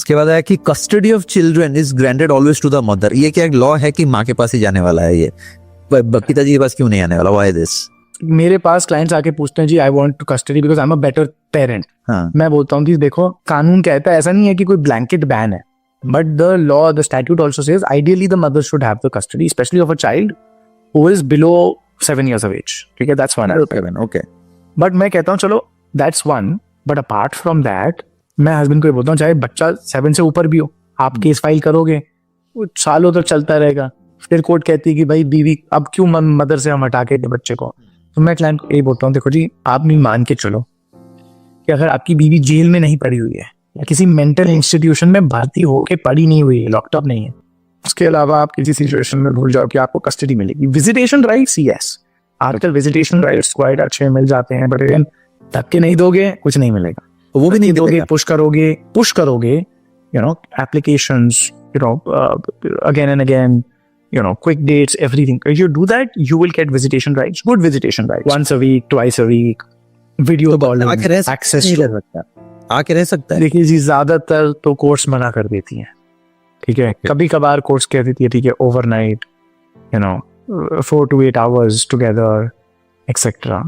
उसके बाद आया कि custody of children is granted always to the mother. ये क्या एक लॉ है कि माँ के पास ही जाने वाला है ये, पिताजी के पास क्यों नहीं आने वाला? Why this? मेरे पास क्लाइंट्स आके पूछते हैं जी I want to custody because I am a better parent. हाँ, मैं बोलता हूँ कि देखो कानून कहता है, ऐसा नहीं है कि कोई ब्लैंकेट बैन है, but the law the statute also says ideally the mother should have the custody specially of a child who is below 7 years of age। ठीक है, दैट्स वन। ओके। बट मैं कहता हूँ चलो that's one, but apart from that मैं husband को ये बोलता हूँ चाहे बच्चा 7 से ऊपर भी हो, आप केस फाइल करोगे वो सालों तक चलता रहेगा, फिर कोर्ट कहती है कि भाई बीवी अब क्यों मदर से हम हटा के दे बच्चे को। तो मैं क्लाइंट को यही बोलता हूँ देखो जी आप नहीं मान के चलो कि अगर आपकी बीवी जेल में नहीं पड़ी हुई है या किसी मेंटल इंस्टीट्यूशन में भर्ती होके पड़ी नहीं हुई है, लॉकअप नहीं है, उसके अलावा आप किसी सिचुएशन में भूल जाओ कि आपको कस्टडी मिलेगी। विजिटेशन राइट्स यस, आजकल विजिटेशन राइट्स क्वाइट अच्छे मिल जाते हैं, बट अगेन धक्के नहीं दोगे कुछ नहीं मिलेगा। वो भी नहीं दोगे, पुश करोगे you know applications you know again and again, you know, quick dates, everything. If you do that, you will get visitation rights, good visitation rights. Once a week, twice a week, video calling, access to. आके रह सकता है। देखिए जी ज्यादातर तो courts मना कर देती हैं, ठीक है। कभी कभार कोर्ट्स कह देती है ठीक है overnight, you know 4 to 8 hours together, etc.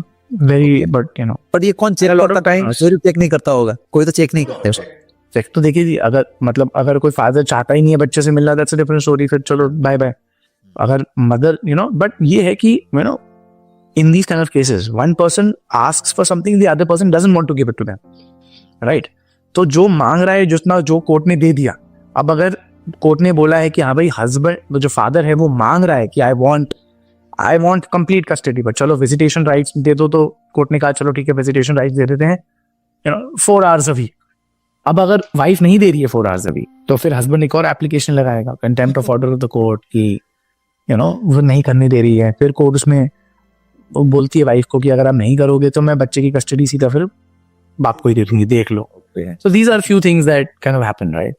Very, but you know. पर ये कौन चेक करता है? कोई चेक नहीं करता होगा, कोई तो चेक नहीं करता है। चेक तो देखिए जी अगर मतलब अगर कोई फादर चाहता ही नहीं है बच्चे से मिलना, दैट्स अ डिफरेंट स्टोरी, फिर चलो बाय बाय। अगर मदर यू नो, बट ये है कि you know in these kind of cases one person asks for something the other person doesn't want to give it to them, right. तो जो मांग रहा है जितना जो कोर्ट ने दे दिया, अब अगर कोर्ट ने बोला है कि हाँ भाई हस्बैंड जो फादर है वो मांग रहा है कि I want complete custody, but चलो विजिटेशन राइट्स दे दो, तो कोर्ट ने कहा चलो ठीक है विजिटेशन राइट्स दे देते हैं you know 4 hours a week। अब अगर वाइफ नहीं दे रही है 4 hours a week, तो फिर हस्बैंड एक और एप्लीकेशन लगाएगा contempt of order of the court की यू नो वो नहीं करने दे रही है। फिर कोर्ट उसमें वो बोलती है वाइफ को कि अगर आप नहीं करोगे तो मैं बच्चे की कस्टडी सीधा फिर बाप को ही दे दूंगी, देख लो। So these are few things that kind of happen, right?